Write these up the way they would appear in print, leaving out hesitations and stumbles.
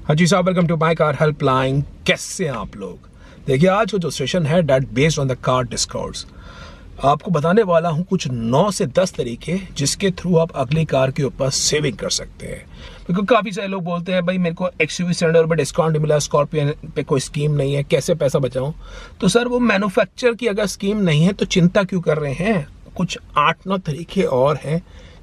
हाँ जी साहब, welcome to my car helpline. कैसे हैं आप लोग? देखिए, आज का जो सेशन है date based on the car discounts. आपको बताने वाला हूँ कुछ 9 से 10 तरीके जिसके थ्रू आप अगली कार के ऊपर सेविंग कर सकते हैं। क्योंकि काफ़ी सारे लोग बोलते हैं भाई मेरे को XUV सिलेंडर पे डिस्काउंट मिला, स्कॉर्पियन पे कोई स्कीम नहीं है, कैसे पैसा बचाऊं? तो सर, वो मैन्युफैक्चर की अगर स्कीम नहीं है तो चिंता क्यों कर रहे हैं? कुछ 8-9 तरीके और हैं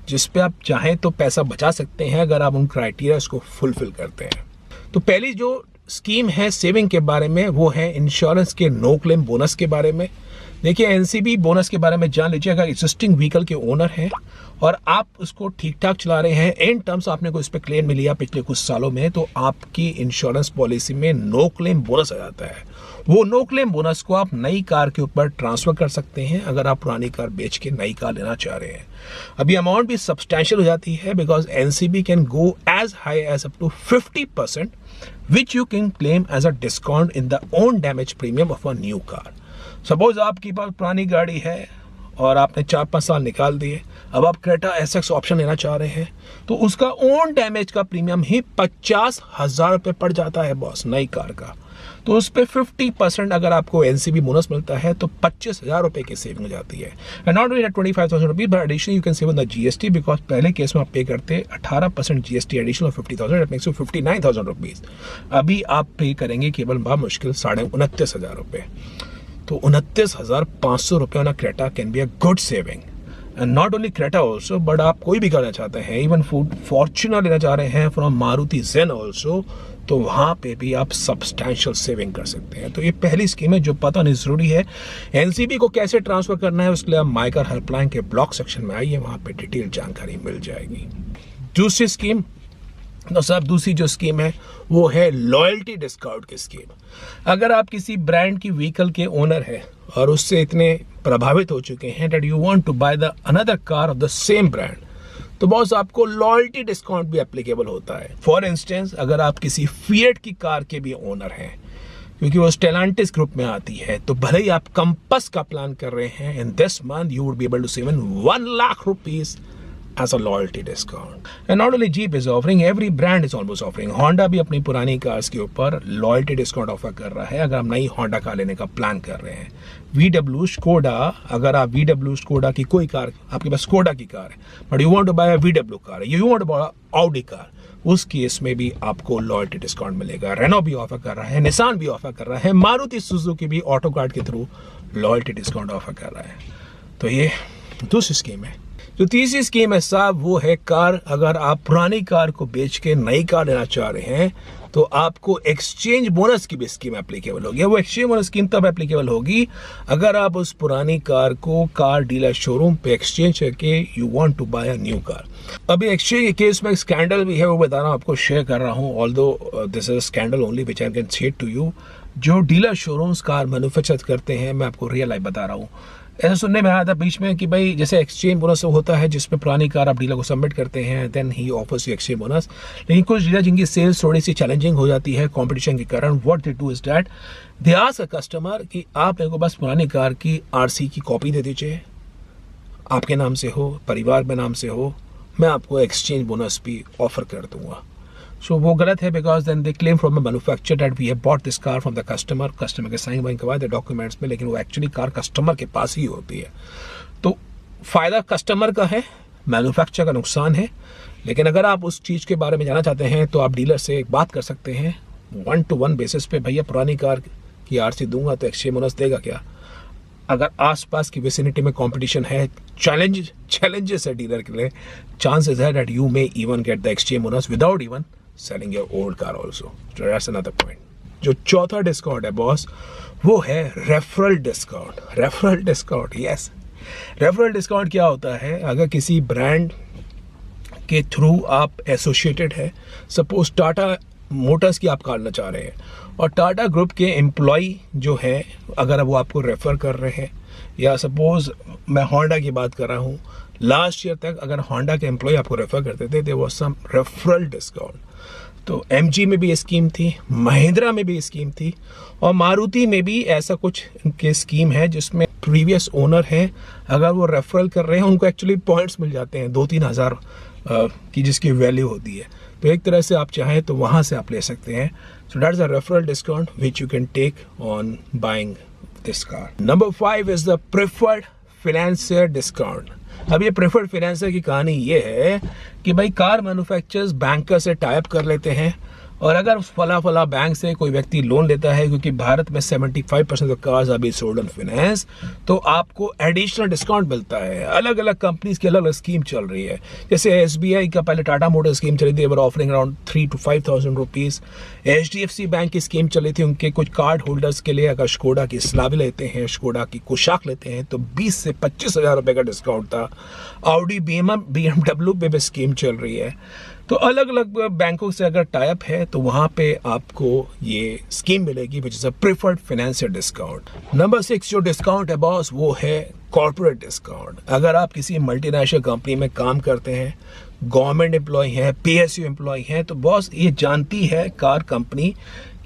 जिस पे आप चाहें तो पैसा बचा सकते हैं अगर आप उन क्राइटेरिया को फुलफिल करते हैं। तो पहली जो स्कीम है सेविंग के बारे में वो है इंश्योरेंस के नो क्लेम बोनस के बारे में। देखिए, एनसीबी बोनस के बारे में जान लीजिए। अगर एग्जिस्टिंग व्हीकल के ओनर हैं और आप उसको ठीक ठाक चला रहे हैं, इन टर्म्स आपने कोई इस पर क्लेम नहीं लिया पिछले कुछ सालों में, तो आपकी इंश्योरेंस पॉलिसी में नो क्लेम बोनस आ जाता है। वो नो क्लेम बोनस को आप नई कार के ऊपर ट्रांसफर कर सकते हैं अगर आप पुरानी कार बेच के नई कार लेना चाह रहे हैं। अभी अमाउंट भी सब्सटैंशियल हो जाती है because NCB can go as high as up to 50% which you can claim as a discount in the own damage premium of a new car. Suppose आपके पास पुरानी गाड़ी है और आपने 4-5 साल निकाल दिए, अब आप क्रेटा एसएक्स ऑप्शन लेना चाह रहे हैं तो उसका ओन डैमेज का प्रीमियम ही 50,000 रुपये पड़ जाता है बॉस, नई कार का। तो उस पर 50% अगर आपको एनसीबी बोनस मिलता है तो 25,000 रुपये की सेविंग हो जाती है। And not only 25,000 rupees but additionally you can save on the GST because पहले केस में आप पे करते 18% GST additional of 50,000, it makes you 59,000 rupees. अभी आप पे करेंगे केवल मुश्किल 29,500 रुपये। तो 29,500 रुपये on Creta can be a good saving. And not only Creta also, but आप कोई भी करना चाहते हैं, इवन फॉर्च्यूनर लेना चाह रहे हैं फ्रॉम मारुति जेन ऑल्सो, तो वहाँ पे भी आप सब्सटैंशियल सेविंग कर सकते हैं। तो ये पहली स्कीम है जो पता नहीं ज़रूरी है। एनसीबी को कैसे ट्रांसफ़र करना है उसके लिए आप माई कार हेल्पलाइन के ब्लॉग सेक्शन में आइए, वहाँ पे डिटेल जानकारी मिल जाएगी। दूसरी स्कीम, तो साहब दूसरी जो स्कीम है वो है लॉयल्टी डिस्काउंट की स्कीम। अगर आप किसी ब्रांड की व्हीकल के ओनर है और उससे इतने प्रभावित हो चुके हैं that you want to buy the another car of the same brand, तो बॉस आपको लॉयल्टी डिस्काउंट भी एप्लीकेबल होता है। फॉर इंस्टेंस, अगर आप किसी फिएट की कार के भी ओनर हैं क्योंकि वो स्टेलांटिस ग्रुप में आती है, तो भले ही आप कंपस का प्लान कर रहे हैं, in this month you would be able to save 1 lakh rupees as a loyalty discount. And not only Jeep is offering, every brand is almost offering. Honda भी अपनी पुरानी कार्स के ऊपर loyalty discount ऑफर कर रहा है अगर आप नई Honda कार लेने का प्लान कर रहे हैं। VW Skoda, अगर आप VW Skoda की कोई कार, आपके पास Skoda की कार है but you want to buy a VW car, you want to buy Audi car, उस केस में भी आपको लॉयल्टी डिस्काउंट मिलेगा। रेनो भी ऑफर कर रहा है, निसान भी ऑफर कर रहा है, मारुति सुजुकी भी ऑटो कार्ड के थ्रू लॉयल्टी डिस्काउंट ऑफर कर रहा है। तो ये दूसरी स्कीम है। जो तीसरी स्कीम है साहब वो है कार। अगर आप पुरानी कार को बेच के नई कार लेना चाह रहे हैं तो आपको एक्सचेंज बोनस की भी स्कीम एप्लीकेबल होगी। वो एक्सचेंज बोनस स्कीम तब एप्लीकेबल होगी अगर आप उस पुरानी कार को कार डीलर शोरूम पे एक्सचेंज करके you want to buy a new car. अभी एक्सचेंज के केस में स्कैंडल भी है, वो बता रहा हूँ, आपको शेयर कर रहा हूँ। Although this is scandal only which I can share to you. जो डीलर शोरूम्स कार मैन्युफैक्चर करते हैं, मैं आपको रियल लाइफ बता रहा हूँ। ऐसा सुनने में आया था बीच में कि भाई जैसे एक्सचेंज बोनस होता है जिसमें पुरानी कार आप डीलर को सबमिट करते हैं, then he offers you exchange bonus. लेकिन कुछ डीलर जिनकी सेल्स थोड़ी सी चैलेंजिंग हो जाती है कंपटीशन के कारण, what they do is that they ask a customer कि आप मेरे को बस पुरानी कार की आरसी की कॉपी दे दीजिए, आपके नाम से हो, परिवार में नाम से हो, मैं आपको एक्सचेंज बोनस भी ऑफर कर दूंगा। सो वो गलत है because then they claim from a manufacturer that we have bought this car from the customer. Customer के साइन वाइन करवाए द डॉक्यूमेंट्स में, लेकिन वो एक्चुअली कार कस्टमर के पास ही होती है। तो फायदा कस्टमर का है, मैन्युफैक्चरर का नुकसान है। लेकिन अगर आप उस चीज़ के बारे में जानना चाहते हैं तो आप डीलर से एक बात कर सकते हैं 1-to-1 बेसिस पे, भैया पुरानी कार की आरसी दूंगा तो एक्सचेंज बोनस देगा क्या? अगर आसपास की विसिनिटी में कंपटीशन है, चैलेंजेस है डीलर के लिए, चांसेस है that you may even get the exchange bonus without even selling your old car also. That's another point. जो चौथा डिस्काउंट है बॉस वो है referral discount. Referral discount, yes, referral discount क्या होता है? अगर किसी ब्रांड के थ्रू आप एसोसिएटेड है, सपोज टाटा मोटर्स की आप कार लेना चाह रहे हैं और टाटा ग्रुप के एम्प्लॉय जो है अगर वो आपको रेफर कर रहे हैं, या सपोज मैं होंडा की बात कर रहा हूँ, लास्ट ईयर तक अगर होंडा के एम्प्लॉय आपको रेफर करते थे there was some referral discount. तो MG में भी ये स्कीम थी, महिंद्रा में भी ये स्कीम थी और मारुति में भी ऐसा कुछ के स्कीम है जिसमें प्रीवियस ओनर हैं, अगर वो रेफरल कर रहे हैं उनको एक्चुअली पॉइंट्स मिल जाते हैं 2-3 हज़ार की जिसकी वैल्यू होती है। तो एक तरह से आप चाहें तो वहाँ से आप ले सकते हैं. So that's a referral discount which you can take on buying this car. Number 5 is the preferred financier discount. अब ये प्रेफर्ड फाइनेंसर की कहानी ये है कि भाई कार मैन्युफैक्चरर्स बैंकर से टाई अप कर लेते हैं, और अगर फला बैंक से कोई व्यक्ति लोन लेता है, क्योंकि भारत में 75% ऑफ कार्स अभी सोल्ड ऑन फाइनेंस, तो आपको एडिशनल डिस्काउंट मिलता है. अलग अलग कंपनीज की अलग अलग स्कीम चल रही है. जैसे SBI का पहले टाटा मोटर स्कीम चली थी, offering around 3 to 5,000 rupees. HDFC bank की स्कीम चली थी उनके कुछ कार्ड होल्डर्स के लिए. अगर स्कोडा की स्लावी लेते हैं, स्कोडा की कुशाक लेते हैं, तो 20 से 25,000 रुपये का डिस्काउंट था. ऑडी BMW पे भी स्कीम चल रही है. तो अलग अलग बैंकों से अगर टाई अप है तो वहाँ पे आपको ये स्कीम मिलेगी which is a preferred financial discount. Number 6 जो डिस्काउंट है बॉस, वो है कॉर्पोरेट डिस्काउंट. अगर आप किसी मल्टीनेशनल कंपनी में काम करते हैं, गवर्नमेंट एम्प्लॉय हैं, PSU एम्प्लॉय हैं, तो बॉस ये जानती है कार कंपनी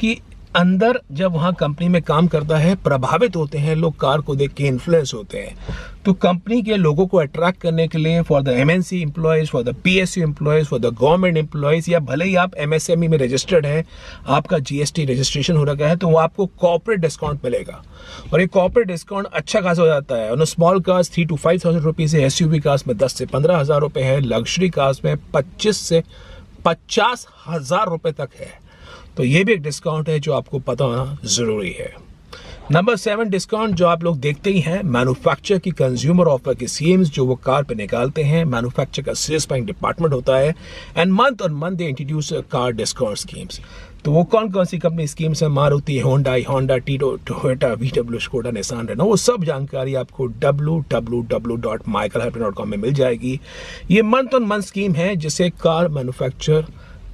कि अंदर जब वहाँ कंपनी में काम करता है प्रभावित होते हैं लोग, कार को देख के इन्फ्लुएंस होते हैं. तो कंपनी के लोगों को अट्रैक्ट करने के लिए for the MNC employees, for the PSU employees, for the government employees, या भले ही आप MSME में रजिस्टर्ड हैं, आपका GST रजिस्ट्रेशन हो रखा है, तो वो आपको कॉर्पोरेट डिस्काउंट मिलेगा. और ये कॉर्पोरेट डिस्काउंट अच्छा खासा हो जाता है. और स्मॉल कार्स 3 to 5,000 रुपीज़ है, SUV कार्स में 10 से 15,000 रुपये है, लग्जरी कार्स में 25 से 50,000 रुपये तक है. तो ये भी एक डिस्काउंट है जो आपको पता होना ज़रूरी है. नंबर 7 डिस्काउंट जो आप लोग देखते ही हैं, मैन्युफैक्चर की कंज्यूमर ऑफर की स्कीम्स जो वो कार पे निकालते हैं. मैन्युफैक्चर का सेल्स बाइंग डिपार्टमेंट होता है, and month on month they introduce car discount schemes. तो वो कौन कौन सी कंपनी स्कीम्स है, मारुति, होंडा, टीटो, Toyota, VW, Skoda, Nissan, Renault, वो सब जानकारी आपको www.michaelharper.com में मिल जाएगी. ये मंथ ऑन मंथ स्कीम है जिसे कार मैन्युफैक्चर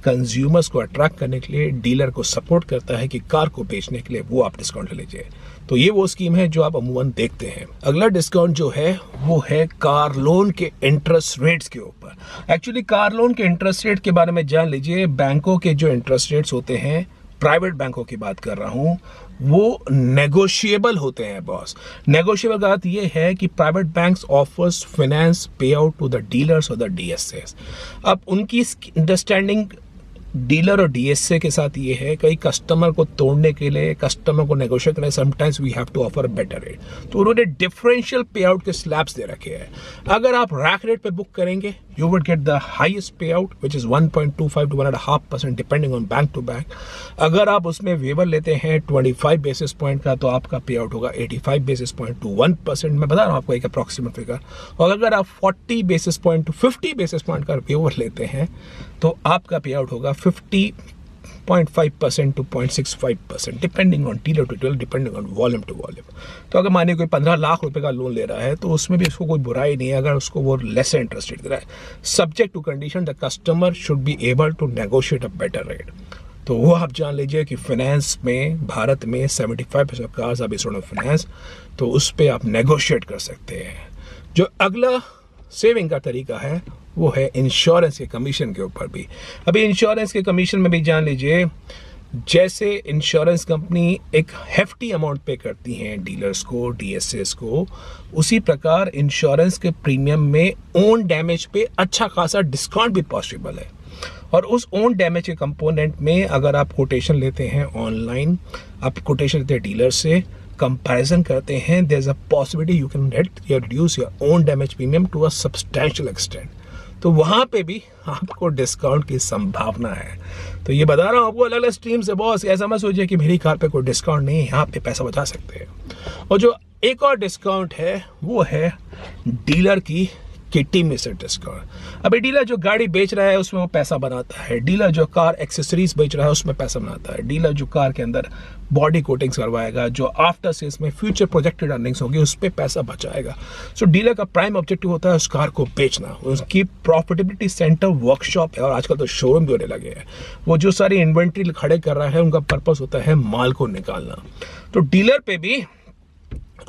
कंज्यूमर्स को अट्रैक्ट करने के लिए डीलर को सपोर्ट करता है कि कार को बेचने के लिए वो आप डिस्काउंट ले लीजिए. तो ये वो स्कीम है जो आप अमूमन देखते हैं. अगला डिस्काउंट जो है वो है कार लोन के इंटरेस्ट रेट्स के ऊपर. एक्चुअली कार लोन के इंटरेस्ट रेट के बारे में जान लीजिए. बैंकों के जो इंटरेस्ट रेट्स होते हैं, प्राइवेट बैंकों की बात कर रहा हूँ, वो नेगोशिएबल होते हैं बॉस. नेगोशिएबल का अर्थ ये है कि प्राइवेट बैंक्स ऑफर्स फाइनेंस पे आउट टू द डीलर्स और द DSAs. अब उनकी अंडरस्टैंडिंग डीलर और DSA के साथ ये है, कई कस्टमर को तोड़ने के लिए, कस्टमर को नेगोशिएट करने, sometimes we have to offer better rate. तो उन्होंने डिफरेंशियल पे आउट के स्लैब्स दे रखे हैं. अगर आप रैक रेट पे बुक करेंगे, you would get the highest payout which is 1.25 to 1.5% depending on bank to bank. अगर आप उसमें वेवर लेते हैं 25 बेसिस पॉइंट का, तो आपका पे आउट होगा 85 बेसिस पॉइंट टू 1%. मैं बता रहा हूँ आपको एक अप्रॉक्सीमेट फिगर. और अगर आप 40 basis point two 50 basis point का वेवर लेते हैं, तो आपका पे आउट होगा 50.5% to 0.65% depending on dealer to dealer, depending on volume to volume. तो अगर मानिए कोई 15 लाख रुपए का लोन ले रहा है, तो उसमें भी उसको कोई बुराई नहीं है अगर उसको वो लेस इंटरेस्ट रेट दे रहा है, subject to condition the customer should be able to negotiate a better rate. तो वो आप जान लीजिए कि फाइनेंस में भारत में 75% ऑफ कार्स अभी सोल्ड ऑन फाइनेंस, तो उस पर आप नेगोशिएट कर सकते हैं. जो अगला सेविंग का तरीका है वो है इंश्योरेंस के कमीशन के ऊपर भी. अभी इंश्योरेंस के कमीशन में भी जान लीजिए, जैसे इंश्योरेंस कंपनी एक हेफ्टी अमाउंट पे करती हैं डीलर्स को, DSAs को, उसी प्रकार इंश्योरेंस के प्रीमियम में ओन डैमेज पे अच्छा खासा डिस्काउंट भी पॉसिबल है. और उस ओन डैमेज के कंपोनेंट में अगर आप कोटेशन लेते हैं ऑनलाइन, आप कोटेशन लेते हैं डीलर से, कंपैरिजन करते हैं, there is a possibility you can reduce your own damage premium to a substantial extent. तो वहाँ पे भी आपको डिस्काउंट की संभावना है. तो ये बता रहा हूँ आपको अलग अलग स्ट्रीम से बॉस. ऐसा मत सोचिए कि मेरी कार पे कोई डिस्काउंट नहीं है, यहाँ पे पैसा बचा सकते हैं. और जो एक और डिस्काउंट है वो है डीलर की किटी में से डिस्काउंट. अभी डीलर जो गाड़ी बेच रहा है उसमें वो पैसा बनाता है, डीलर जो कार एक्सेसरीज बेच रहा है उसमें पैसा बनाता है, डीलर जो कार के अंदर बॉडी कोटिंग्स करवाएगा, जो आफ्टर सेल्स में फ्यूचर प्रोजेक्टेड अर्निंग्स होगी, उस पर पैसा बचाएगा. सो डीलर का प्राइम ऑब्जेक्टिव होता है उस कार को बेचना. उसकी प्रॉफिटेबिलिटी सेंटर वर्कशॉप है, और आजकल तो शोरूम भी होने लगे हैं. वो जो सारी इन्वेंट्री खड़े कर रहा है, उनका पर्पस होता है माल को निकालना. तो डीलर पे भी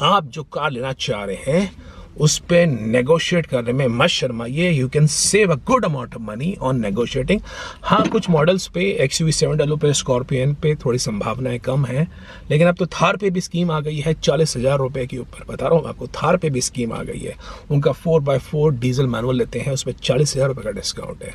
आप जो कार लेना चाह रहे हैं उस पर नेगोशिएट करने में मत शर्माइए। You can save a good amount of money on negotiating. हाँ, कुछ मॉडल्स पे XUV700 पे, स्कॉर्पियन पे थोड़ी संभावनाएं कम हैं, लेकिन अब तो थार पे भी स्कीम आ गई है 40,000 रुपये के ऊपर। बता रहा हूँ आपको, थार पे भी स्कीम आ गई है। उनका 4x4 डीजल मैनुअल लेते हैं, उस पर 40,000 रुपये का डिस्काउंट है,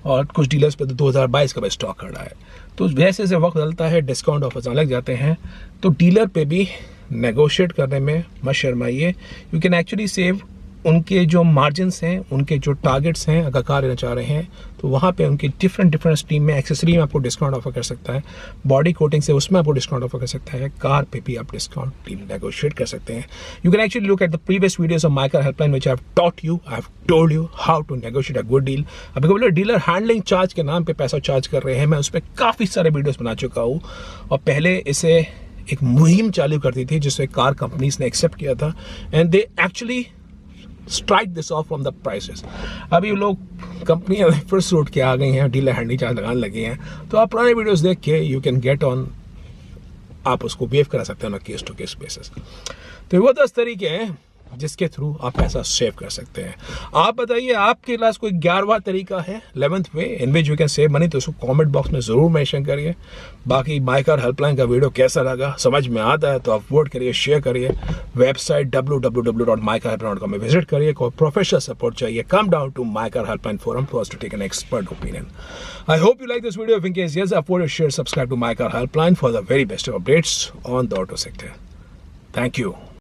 और कुछ डीलर्स पे तो 2022 का भी स्टॉक खड़ा है। तो जैसे जैसे वक्त बदलता है, डिस्काउंट ऑफर्स आने लग जाते हैं, तो डीलर पे भी नेगोशिएट करने में मत शर्माइए। You can actually save. उनके जो मार्जिन्स हैं, उनके जो टारगेट्स हैं, अगर कार लेना चाह रहे हैं तो वहाँ पे उनके डिफरेंट स्ट्रीम में, एक्सेसरी में आपको डिस्काउंट ऑफर कर सकता है, बॉडी कोटिंग से उसमें आपको डिस्काउंट ऑफर कर सकता है, कार पे भी आप डिस्काउंट डील नेगोशिएट कर सकते हैं। You can actually look at the previous videos of my car helpline which I have taught you, I have told you how to negotiate a good deal. अभी कभी dealer handling charge के नाम पे पैसा charge कर रहे हैं, मैं उस पर काफ़ी सारे वीडियोज़ बना चुका हूँ, और पहले इसे एक मुहिम चालू करती थी जिससे कार कंपनीज ने एक्सेप्ट किया था, and they actually strike this of from the prices. अभी लोग कंपनियां फिर सूट के आ गई हैं, डीलर हैंडी चार्ज लगाने लगे हैं, तो आप पुराने वीडियोस देख के यू कैन गेट ऑन, आप उसको वेव करा सकते हैं केस टू केस बेसिस। तो वो 10 तरीके हैं जिसके थ्रू आप पैसा सेव कर सकते हैं। आप बताइए, आपके पास कोई 11वां तरीका है, 11th way in which you can save money, तो उसको कमेंट बॉक्स में ज़रूर मेंशन करिए। बाकी माय कार हेल्पलाइन का वीडियो कैसा लगा, समझ में आता है तो आप वोट करिए, शेयर करिए। वेबसाइट www.mycarhelpline.com में विजिट करिए। कोई प्रोफेशनल सपोर्ट चाहिए, come down to my car helpline forum for us to take an expert opinion. I hope you like this video. If in case yes, upvote, share, subscribe to my car helpline for the very best of updates on the auto sector. Thank you.